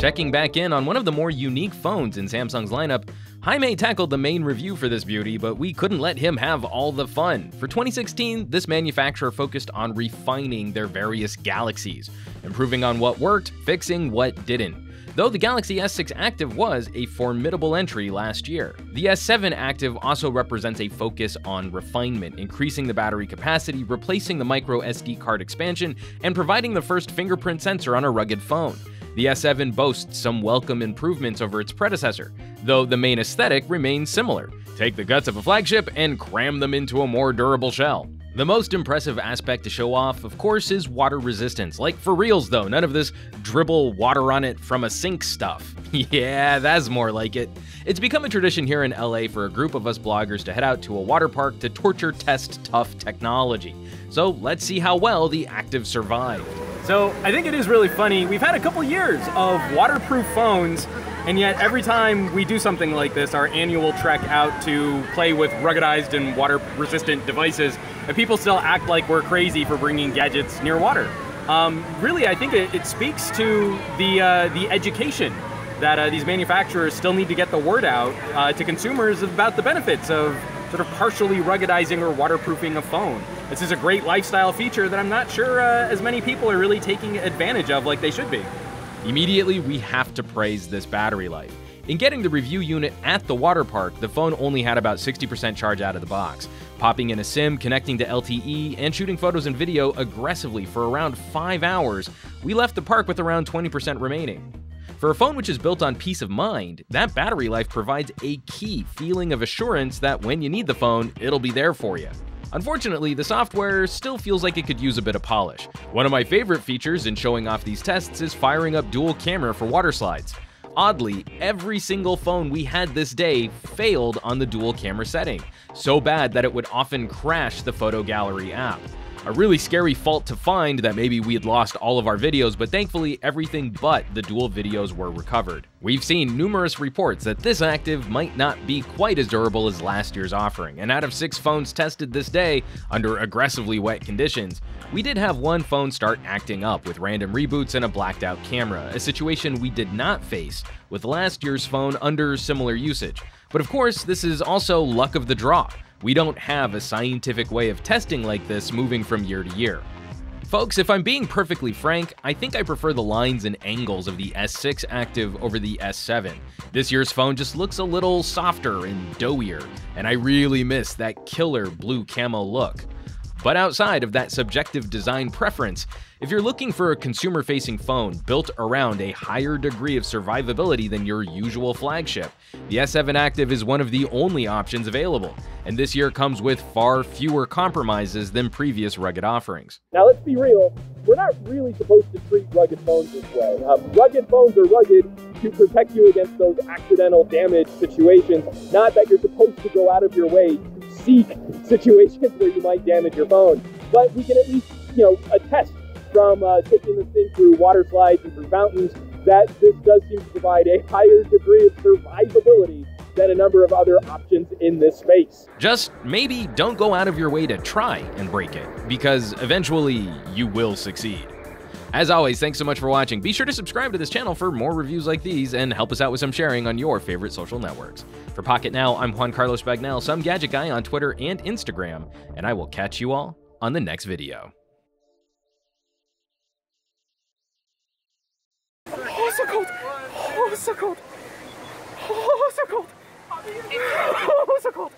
Checking back in on one of the more unique phones in Samsung's lineup, Jaime tackled the main review for this beauty, but we couldn't let him have all the fun. For 2016, this manufacturer focused on refining their various Galaxies, improving on what worked, fixing what didn't. Though the Galaxy S6 Active was a formidable entry last year. The S7 Active also represents a focus on refinement, increasing the battery capacity, replacing the micro SD card expansion, and providing the first fingerprint sensor on a rugged phone. The S7 boasts some welcome improvements over its predecessor, though the main aesthetic remains similar. Take the guts of a flagship and cram them into a more durable shell. The most impressive aspect to show off, of course, is water resistance. Like for reals though, none of this dribble water on it from a sink stuff. Yeah, that's more like it. It's become a tradition here in LA for a group of us bloggers to head out to a water park to torture test tough technology. So let's see how well the Active survived. So I think it is really funny. We've had a couple years of waterproof phones, and yet every time we do something like this, our annual trek out to play with ruggedized and water-resistant devices, and people still act like we're crazy for bringing gadgets near water. Really, I think it speaks to the education that these manufacturers still need to get the word out to consumers about the benefits of sort of partially ruggedizing or waterproofing a phone. This is a great lifestyle feature that I'm not sure as many people are really taking advantage of like they should be. Immediately, we have to praise this battery life. In getting the review unit at the water park, the phone only had about 60% charge out of the box. Popping in a SIM, connecting to LTE, and shooting photos and video aggressively for around 5 hours, we left the park with around 20% remaining. For a phone which is built on peace of mind, that battery life provides a key feeling of assurance that when you need the phone, it'll be there for you. Unfortunately, the software still feels like it could use a bit of polish. One of my favorite features in showing off these tests is firing up dual camera for water slides. Oddly, every single phone we had this day failed on the dual camera setting, so bad that it would often crash the photo gallery app. A really scary fault to find that maybe we had lost all of our videos, but thankfully everything but the dual videos were recovered. We've seen numerous reports that this Active might not be quite as durable as last year's offering, and out of 6 phones tested this day under aggressively wet conditions, we did have one phone start acting up with random reboots and a blacked out camera, a situation we did not face with last year's phone under similar usage. But of course, this is also luck of the draw. We don't have a scientific way of testing like this moving from year to year. Folks, if I'm being perfectly frank, I think I prefer the lines and angles of the S6 Active over the S7. This year's phone just looks a little softer and doughier, and I really miss that killer blue camo look. But outside of that subjective design preference, if you're looking for a consumer-facing phone built around a higher degree of survivability than your usual flagship, the S7 Active is one of the only options available, and this year comes with far fewer compromises than previous rugged offerings. Now let's be real, we're not really supposed to treat rugged phones this way. Rugged phones are rugged to protect you against those accidental damage situations, not that you're supposed to go out of your way to seek situations where you might damage your phone. But we can at least, attest from taking this thing through water slides and through fountains that this does seem to provide a higher degree of survivability than a number of other options in this space. Just maybe don't go out of your way to try and break it, because eventually you will succeed. As always, thanks so much for watching. Be sure to subscribe to this channel for more reviews like these and help us out with some sharing on your favorite social networks. For Pocketnow, I'm Juan Carlos Bagnell, some gadget guy on Twitter and Instagram, and I will catch you all on the next video. Oh, so cold! Oh, so cold! Oh, so cold! Oh, so cold!